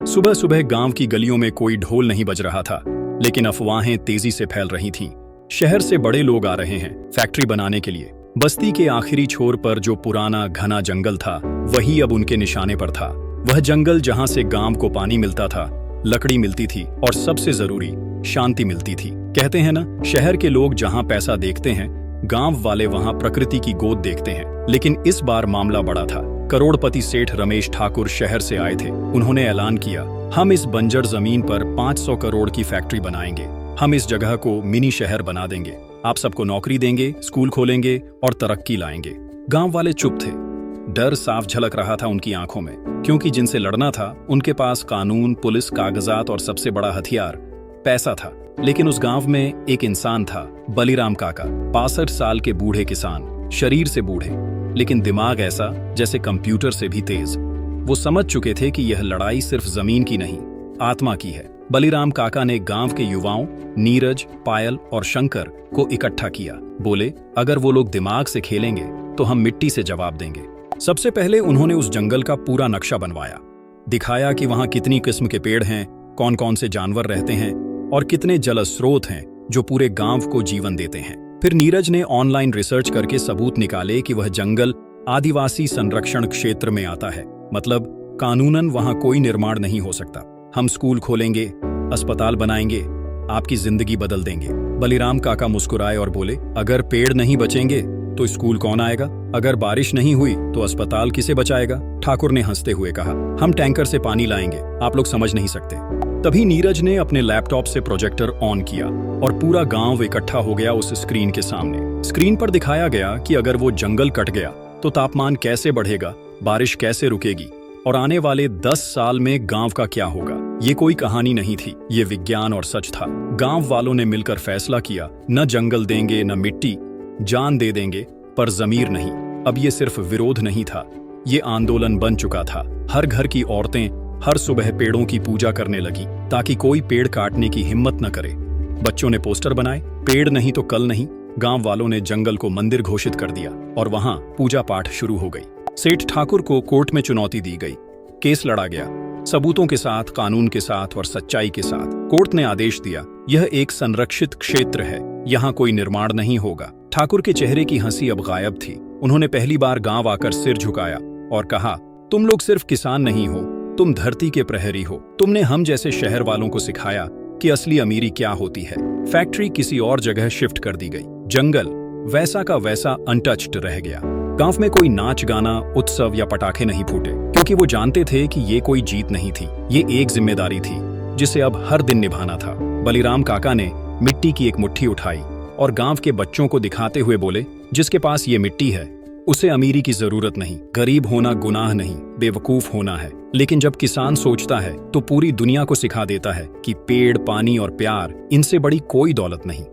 सुबह सुबह गांव की गलियों में कोई ढोल नहीं बज रहा था, लेकिन अफवाहें तेजी से फैल रही थीं। शहर से बड़े लोग आ रहे हैं फैक्ट्री बनाने के लिए। बस्ती के आखिरी छोर पर जो पुराना घना जंगल था, वही अब उनके निशाने पर था। वह जंगल जहां से गांव को पानी मिलता था, लकड़ी मिलती थी और सबसे जरूरी शांति मिलती थी। कहते हैं ना, शहर के लोग जहां पैसा देखते हैं, गांव वाले वहां प्रकृति की गोद देखते हैं। लेकिन इस बार मामला बड़ा था। करोड़पति सेठ रमेश ठाकुर शहर से आए थे। उन्होंने ऐलान किया, हम इस बंजर जमीन पर 500 करोड़ की फैक्ट्री बनाएंगे। हम इस जगह को मिनी शहर बना देंगे। आप सबको नौकरी देंगे, स्कूल खोलेंगे और तरक्की लाएंगे। गांव वाले चुप थे। डर साफ झलक रहा था उनकी आंखों में, क्योंकि जिनसे लड़ना था उनके पास कानून, पुलिस, कागजात और सबसे बड़ा हथियार पैसा था। लेकिन उस गांव में एक इंसान था, बलीराम काका। 65 साल के बूढ़े किसान, शरीर से बूढ़े, लेकिन दिमाग ऐसा जैसे कंप्यूटर से भी तेज। वो समझ चुके थे कि यह लड़ाई सिर्फ जमीन की नहीं, आत्मा की है। बलीराम काका ने गांव के युवाओं नीरज, पायल और शंकर को इकट्ठा किया। बोले, अगर वो लोग दिमाग से खेलेंगे तो हम मिट्टी से जवाब देंगे। सबसे पहले उन्होंने उस जंगल का पूरा नक्शा बनवाया, दिखाया कि वहां कितनी किस्म के पेड़ हैं, कौन कौन से जानवर रहते हैं और कितने जल स्रोत हैं जो पूरे गांव को जीवन देते हैं। फिर नीरज ने ऑनलाइन रिसर्च करके सबूत निकाले कि वह जंगल आदिवासी संरक्षण क्षेत्र में आता है, मतलब कानूनन वहां कोई निर्माण नहीं हो सकता। हम स्कूल खोलेंगे, अस्पताल बनाएंगे, आपकी जिंदगी बदल देंगे। बलीराम काका मुस्कुराए और बोले, अगर पेड़ नहीं बचेंगे तो स्कूल कौन आएगा? अगर बारिश नहीं हुई तो अस्पताल किसे बचाएगा? ठाकुर ने हंसते हुए कहा, हम टैंकर से पानी लाएंगे, आप लोग समझ नहीं सकते। तभी नीरज ने अपने लैपटॉप से प्रोजेक्टर ऑन किया और पूरा गांव इकट्ठा हो गया उस स्क्रीन के सामने। स्क्रीन पर दिखाया गया कि अगर वो जंगल कट गया तो तापमान कैसे बढ़ेगा, बारिश कैसे रुकेगी और आने वाले 10 साल में गांव का क्या होगा। ये कोई कहानी नहीं थी, ये विज्ञान और सच था। गांव वालों ने मिलकर फैसला किया, न जंगल देंगे न मिट्टी, जान दे देंगे पर जमीर नहीं। अब ये सिर्फ विरोध नहीं था, ये आंदोलन बन चुका था। हर घर की औरतें हर सुबह पेड़ों की पूजा करने लगी ताकि कोई पेड़ काटने की हिम्मत न करे। बच्चों ने पोस्टर बनाए, पेड़ नहीं तो कल नहीं। गांव वालों ने जंगल को मंदिर घोषित कर दिया और वहां पूजा पाठ शुरू हो गई। सेठ ठाकुर को कोर्ट में चुनौती दी गई, केस लड़ा गया, सबूतों के साथ, कानून के साथ और सच्चाई के साथ। कोर्ट ने आदेश दिया, यह एक संरक्षित क्षेत्र है, यहाँ कोई निर्माण नहीं होगा। ठाकुर के चेहरे की हंसी अब गायब थी। उन्होंने पहली बार गांव आकर सिर झुकाया और कहा, तुम लोग सिर्फ किसान नहीं हो, तुम धरती के प्रहरी हो। तुमने हम जैसे शहर वालों को सिखाया कि असली अमीरी क्या होती है। फैक्ट्री किसी और जगह शिफ्ट कर दी गई, जंगल वैसा का वैसा अनटच्ड रह गया। गांव में कोई नाच गाना, उत्सव या पटाखे नहीं फूटे, क्योंकि वो जानते थे कि ये कोई जीत नहीं थी, ये एक जिम्मेदारी थी जिसे अब हर दिन निभाना था। बलीराम काका ने मिट्टी की एक मुट्ठी उठाई और गांव के बच्चों को दिखाते हुए बोले, जिसके पास ये मिट्टी है उसे अमीरी की जरूरत नहीं, गरीब होना गुनाह नहीं, बेवकूफ होना है। लेकिन जब किसान सोचता है तो पूरी दुनिया को सिखा देता है कि पेड़, पानी और प्यार, इनसे बड़ी कोई दौलत नहीं।